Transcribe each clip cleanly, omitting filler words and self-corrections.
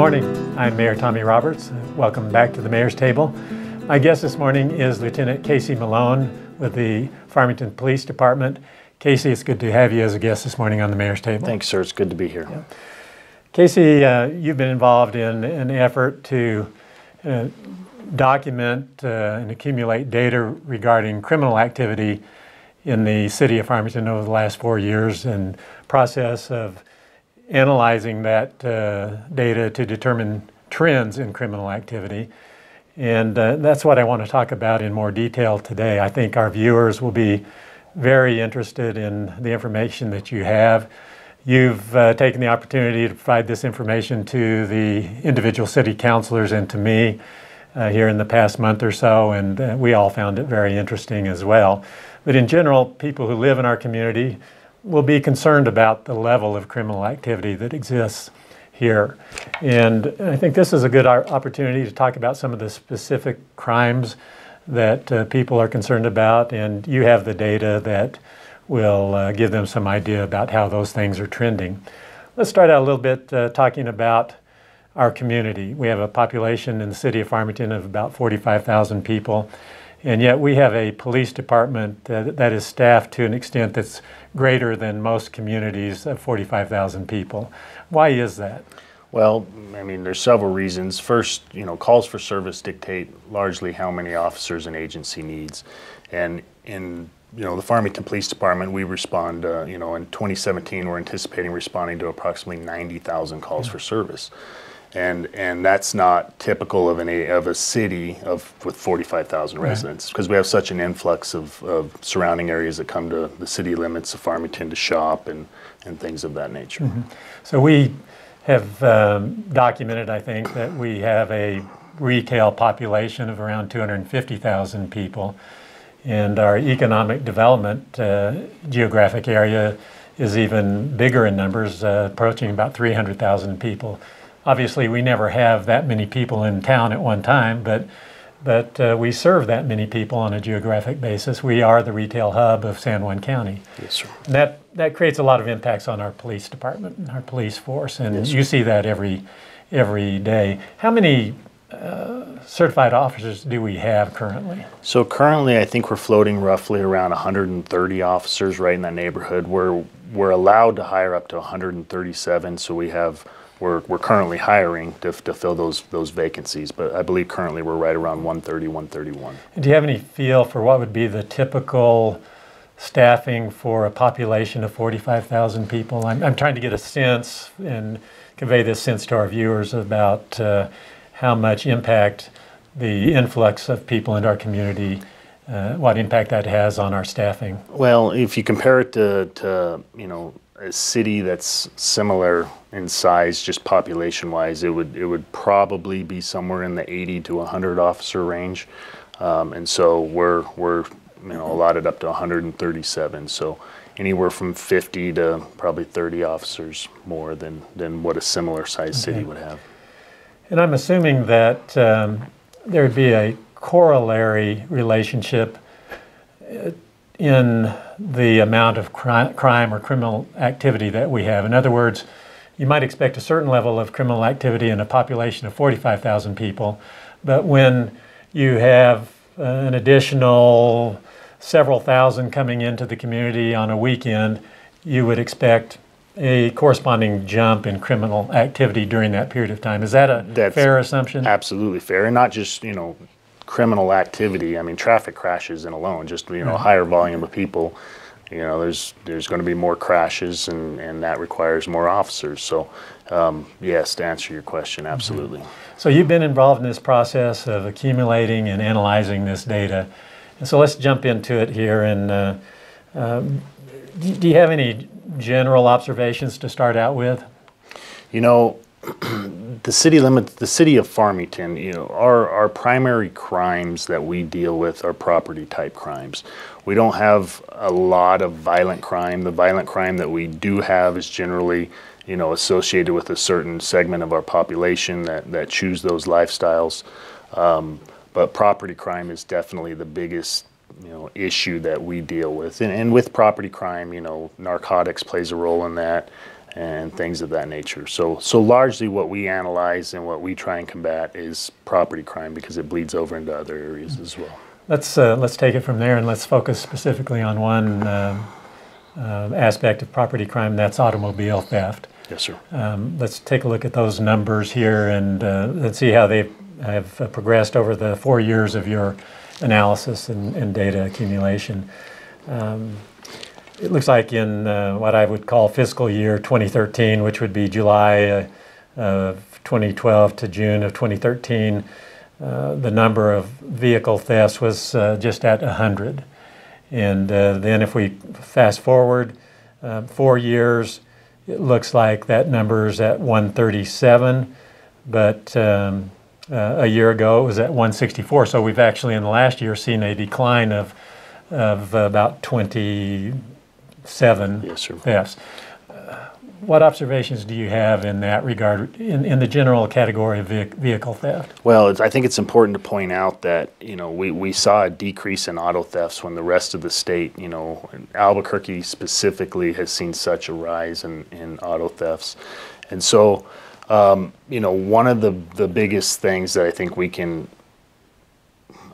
morning. I'm Mayor Tommy Roberts. Welcome back to the Mayor's Table. My guest this morning is Lieutenant Casey Malone with the Farmington Police Department. Casey, it's good to have you as a guest this morning on the Mayor's Table. Thanks, sir. It's good to be here. Yeah. Casey, you've been involved in an effort to document and accumulate data regarding criminal activity in the city of Farmington over the last 4 years, and process of analyzing that data to determine trends in criminal activity. And that's what I want to talk about in more detail today. I think our viewers will be very interested in the information that you have. You've taken the opportunity to provide this information to the individual city councilors and to me here in the past month or so, and we all found it very interesting as well. But in general, people who live in our community will be concerned about the level of criminal activity that exists here. And I think this is a good opportunity to talk about some of the specific crimes that people are concerned about, and you have the data that will give them some idea about how those things are trending. Let's start out a little bit talking about our community. We have a population in the city of Farmington of about 45,000 people, and yet we have a police department that is staffed to an extent that's greater than most communities of 45,000 people. Why is that? Well, I mean, there's several reasons. First, calls for service dictate largely how many officers an agency needs. And in the Farmington Police Department, we respond, in 2017, we're anticipating responding to approximately 90,000 calls for service. And that's not typical of a city with 45,000 residents, because we have such an influx of surrounding areas that come to the city limits of Farmington to shop and things of that nature. Mm-hmm. So we have documented, I think, that we have a retail population of around 250,000 people, and our economic development geographic area is even bigger in numbers, approaching about 300,000 people. Obviously, we never have that many people in town at one time, but we serve that many people on a geographic basis. We are the retail hub of San Juan County. Yes, sir. And that creates a lot of impacts on our police department and our police force, and yes, you see that every day. How many certified officers do we have currently? So currently, I think we're floating roughly around 130 officers, right in that neighborhood. We're allowed to hire up to 137, so we're currently hiring to fill those vacancies, but I believe currently we're right around 130, 131. Do you have any feel for what would be the typical staffing for a population of 45,000 people? I'm trying to get a sense and convey this sense to our viewers about how much impact the influx of people into our community, what impact that has on our staffing. Well, if you compare it to a city that's similar in size, just population-wise, it would probably be somewhere in the 80 to 100 officer range, and so we're allotted up to 137. So anywhere from 50 to probably 30 officers more than what a similar sized city would have. And I'm assuming that there would be a corollary relationship in the amount of crime or criminal activity that we have. In other words, you might expect a certain level of criminal activity in a population of 45,000 people, but when you have an additional several thousand coming into the community on a weekend, you would expect a corresponding jump in criminal activity during that period of time. Is that a fair assumption? Absolutely fair, and not just criminal activity. I mean, traffic crashes in alone, just a higher volume of people. There's going to be more crashes, and that requires more officers. So, yes, to answer your question, absolutely. Mm-hmm. So you've been involved in this process of accumulating and analyzing this data. And so let's jump into it here. And do you have any general observations to start out with? The city of Farmington, our primary crimes that we deal with are property type crimes. We don't have a lot of violent crime. The violent crime that we do have is generally, associated with a certain segment of our population that choose those lifestyles. But property crime is definitely the biggest, issue that we deal with. And with property crime, narcotics plays a role in that. and things of that nature. So largely what we analyze and what we try and combat is property crime, because it bleeds over into other areas as well. Let's take it from there, and let's focus specifically on one aspect of property crime, that's automobile theft. Yes, sir. Let's take a look at those numbers here, and let's see how they have progressed over the 4 years of your analysis and data accumulation. It looks like in what I would call fiscal year 2013, which would be July of 2012 to June of 2013, the number of vehicle thefts was just at 100. And then if we fast forward 4 years, it looks like that number is at 137, but a year ago it was at 164. So we've actually in the last year seen a decline of about 27 Yes, sir. thefts. What observations do you have in that regard, in the general category of vehicle theft? Well, I think it's important to point out that, we saw a decrease in auto thefts when the rest of the state, Albuquerque specifically has seen such a rise in auto thefts. And so, one of the biggest things that I think we can,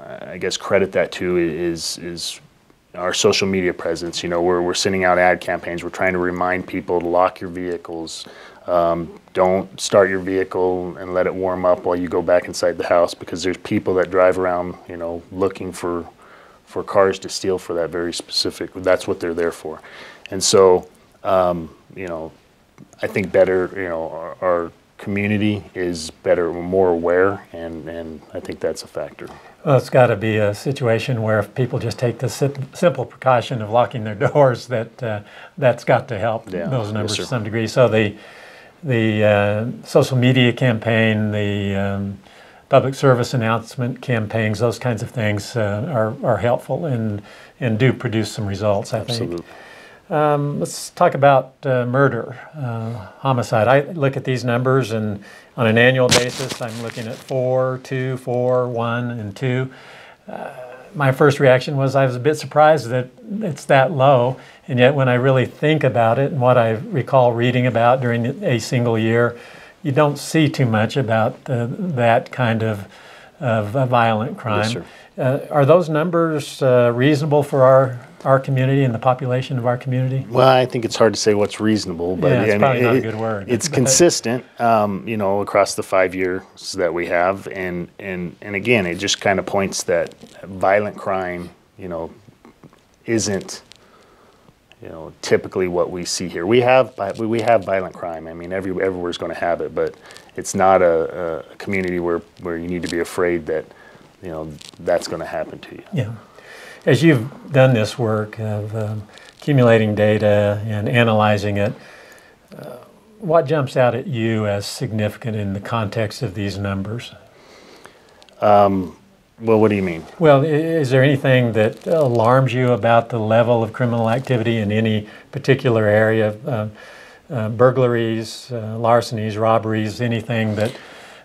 I guess, credit that to is our social media presence. We're sending out ad campaigns. We're trying to remind people to lock your vehicles. Don't start your vehicle and let it warm up while you go back inside the house, because there's people that drive around, looking for cars to steal for that very specific. That's what they're there for. And so, I think better, our community is better, more aware, and I think that's a factor. Well, it's got to be a situation where if people just take the simple precaution of locking their doors, that's got to help those numbers to some degree. So the social media campaign, the public service announcement campaigns, those kinds of things are helpful and do produce some results, I think. Absolutely. Let's talk about murder, homicide. I look at these numbers, and on an annual basis, I'm looking at 4, 2, 4, 1, and 2. My first reaction was I was a bit surprised that it's that low, and yet when I really think about it and what I recall reading about during a single year, you don't see too much about that kind of violent crime. Yes, sir. Are those numbers reasonable for our community and the population of our community? Well, I think it's hard to say what's reasonable, but it's probably not a good word. It's consistent, across the 5 years that we have, and again, it just kind of points that violent crime, isn't, typically what we see here. We have violent crime. I mean, everywhere's going to have it, but it's not a community where you need to be afraid that, that's going to happen to you. Yeah. As you've done this work of accumulating data and analyzing it, what jumps out at you as significant in the context of these numbers? Well, what do you mean? Well, is there anything that alarms you about the level of criminal activity in any particular area? Burglaries, larcenies, robberies, anything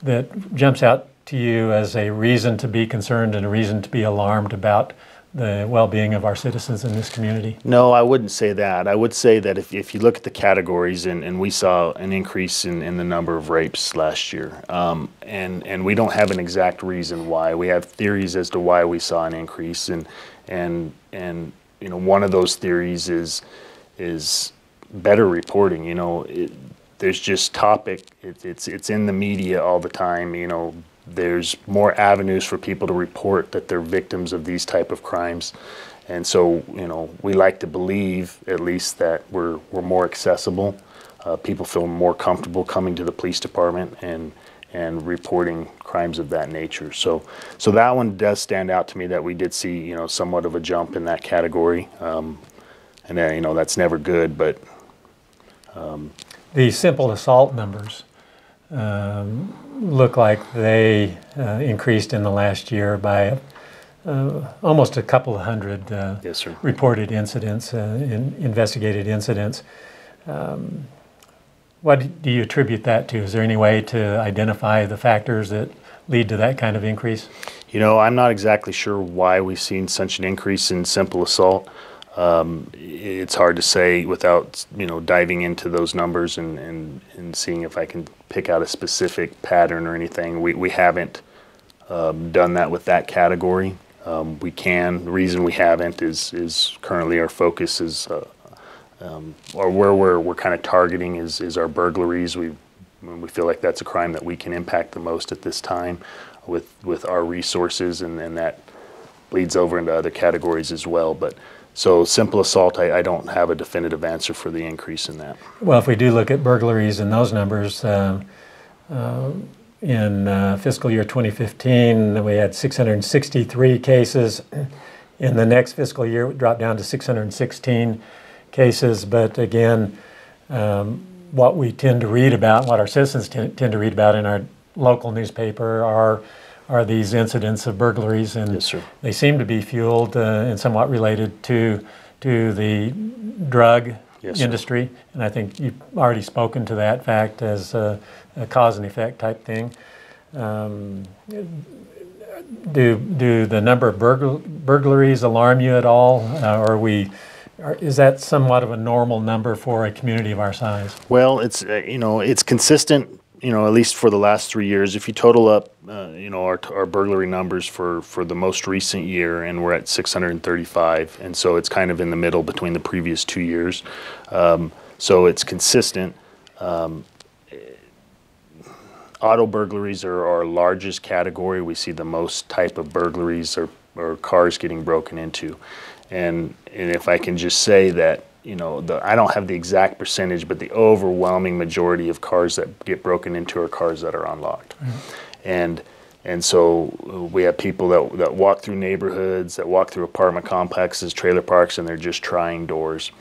that jumps out to you as a reason to be concerned and a reason to be alarmed about the well-being of our citizens in this community? No, I wouldn't say that. I would say that if you look at the categories, and we saw an increase in the number of rapes last year, and we don't have an exact reason why. We have theories as to why we saw an increase, and one of those theories is better reporting. There's just topic. It's in the media all the time. There's more avenues for people to report that they're victims of these type of crimes. And so, we like to believe at least that we're more accessible. People feel more comfortable coming to the police department and reporting crimes of that nature. So that one does stand out to me, that we did see, somewhat of a jump in that category. And then, that's never good, but. The simple assault numbers look like they increased in the last year by almost a couple of hundred Yes, sir. reported incidents, investigated incidents. What do you attribute that to? Is there any way to identify the factors that lead to that kind of increase? I'm not exactly sure why we've seen such an increase in simple assault. It's hard to say without, diving into those numbers and seeing if I can pick out a specific pattern or anything. We haven't done that with that category. We can. The reason we haven't is currently our focus is, or where we're kind of targeting is our burglaries. We feel like that's a crime that we can impact the most at this time with our resources, and that bleeds over into other categories as well. But so simple assault, I don't have a definitive answer for the increase in that. Well, if we do look at burglaries and those numbers, in fiscal year 2015, we had 663 cases. In the next fiscal year, it dropped down to 616 cases. But again, what we tend to read about, what our citizens tend to read about in our local newspaper are these incidents of burglaries, and Yes, sir. they seem to be fueled and somewhat related to the drug Yes, sir. industry. And I think you've already spoken to that fact as a cause and effect type thing. Do the number of burglaries alarm you at all, is that somewhat of a normal number for a community of our size? Well, it's consistent, at least for the last 3 years. If you total up, our burglary numbers for the most recent year, and we're at 635, and so it's kind of in the middle between the previous 2 years. So it's consistent. Auto burglaries are our largest category. We see the most type of burglaries or cars getting broken into. And if I can just say that, I don't have the exact percentage, but the overwhelming majority of cars that get broken into are cars that are unlocked. Mm-hmm. And so we have people that walk through neighborhoods, that walk through apartment complexes, trailer parks, and they're just trying doors.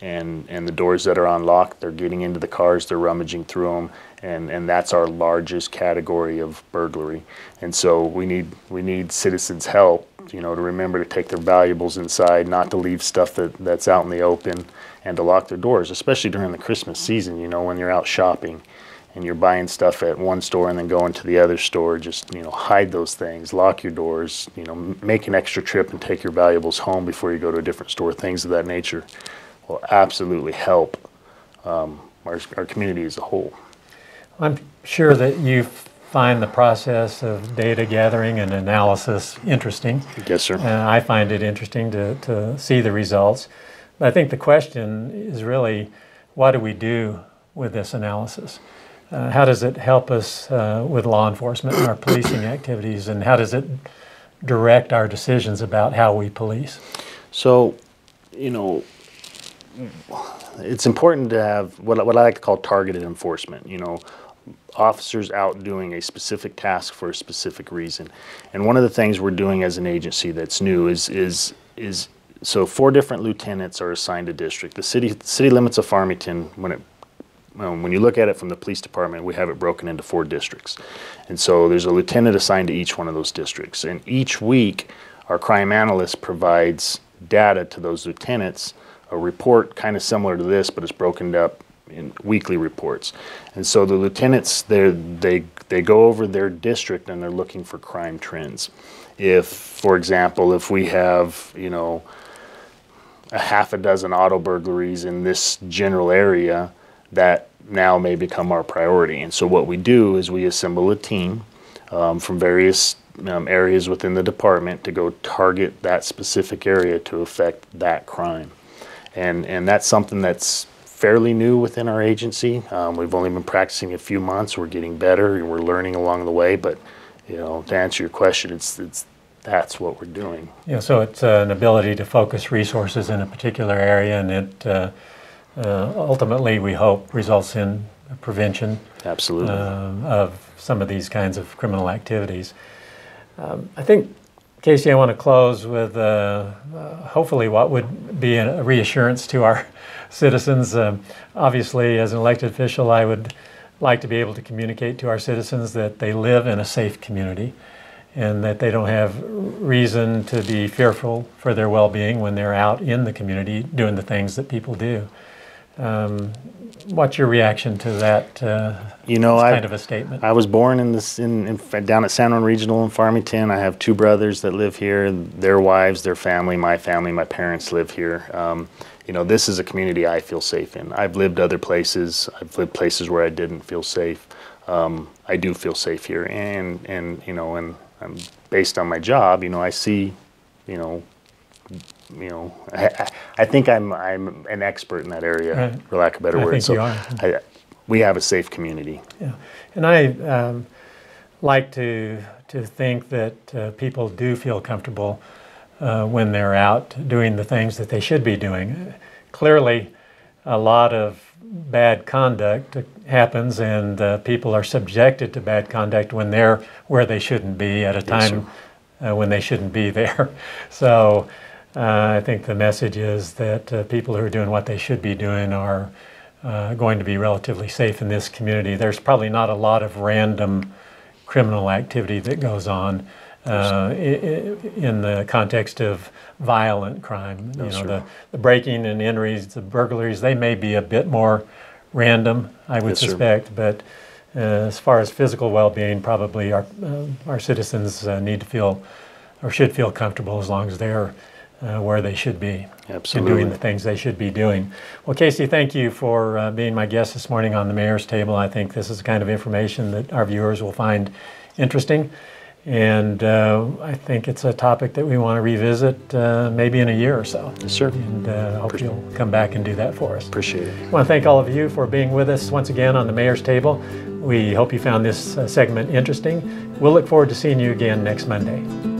And the doors that are unlocked, they're getting into the cars, they're rummaging through them, and that's our largest category of burglary. And so we need citizens' help, to remember to take their valuables inside, not to leave stuff that's out in the open, and to lock their doors, especially during the Christmas season, when you're out shopping and you're buying stuff at one store and then going to the other store. Just, hide those things, lock your doors, make an extra trip and take your valuables home before you go to a different store. Things of that nature will absolutely help our community as a whole. I'm sure that you find the process of data gathering and analysis interesting. Yes, sir. And I find it interesting to see the results. But I think the question is really, what do we do with this analysis? How does it help us with law enforcement and our policing activities, and how does it direct our decisions about how we police? So, it's important to have what I like to call targeted enforcement. Officers out doing a specific task for a specific reason. And one of the things we're doing as an agency that's new is so 4 different lieutenants are assigned a district. The city limits of Farmington, when you look at it from the police department, we have it broken into 4 districts. And so there's a lieutenant assigned to each one of those districts. And each week, our crime analyst provides data to those lieutenants, a report kind of similar to this, but it's broken up in weekly reports. And so the lieutenants, they go over their district and they're looking for crime trends. If, for example, if we have, a half a dozen auto burglaries in this general area, that now may become our priority. And so what we do is we assemble a team from various areas within the department to go target that specific area to affect that crime. And that's something that's fairly new within our agency. We've only been practicing a few months. We're getting better and we're learning along the way. But to answer your question, that's what we're doing. Yeah, so it's an ability to focus resources in a particular area, and it ultimately, we hope, results in prevention. Absolutely. Of some of these kinds of criminal activities. I think, Casey, I want to close with hopefully what would be a reassurance to our citizens. Obviously, as an elected official, I would like to be able to communicate to our citizens that they live in a safe community and that they don't have reason to be fearful for their well-being when they're out in the community doing the things that people do. What's your reaction to that kind of a statement? I was born down at San Juan Regional in Farmington. I have two brothers that live here, their wives, their family, my parents live here. This is a community I feel safe in. I've lived other places. I've lived places where I didn't feel safe. I do feel safe here, and based on my job, I see, I think I'm an expert in that area, right, for lack of a better word. Think you are. We have a safe community. Yeah, and I like to think that people do feel comfortable when they're out doing the things that they should be doing. Clearly, a lot of bad conduct happens, and people are subjected to bad conduct when they're where they shouldn't be at a time when they shouldn't be there. So I think the message is that people who are doing what they should be doing are going to be relatively safe in this community. There's probably not a lot of random criminal activity that goes on in the context of violent crime. The breaking and entries, the burglaries, they may be a bit more random, I would suspect, but as far as physical well-being, probably our citizens need to feel or should feel comfortable as long as they're where they should be. Absolutely. And doing the things they should be doing. Well, Casey, thank you for being my guest this morning on the Mayor's Table. I think this is the kind of information that our viewers will find interesting. And I think it's a topic that we want to revisit maybe in a year or so. Yes, sir. And I hope you'll come back and do that for us. Appreciate it. I want to thank all of you for being with us once again on the Mayor's Table. We hope you found this segment interesting. We'll look forward to seeing you again next Monday.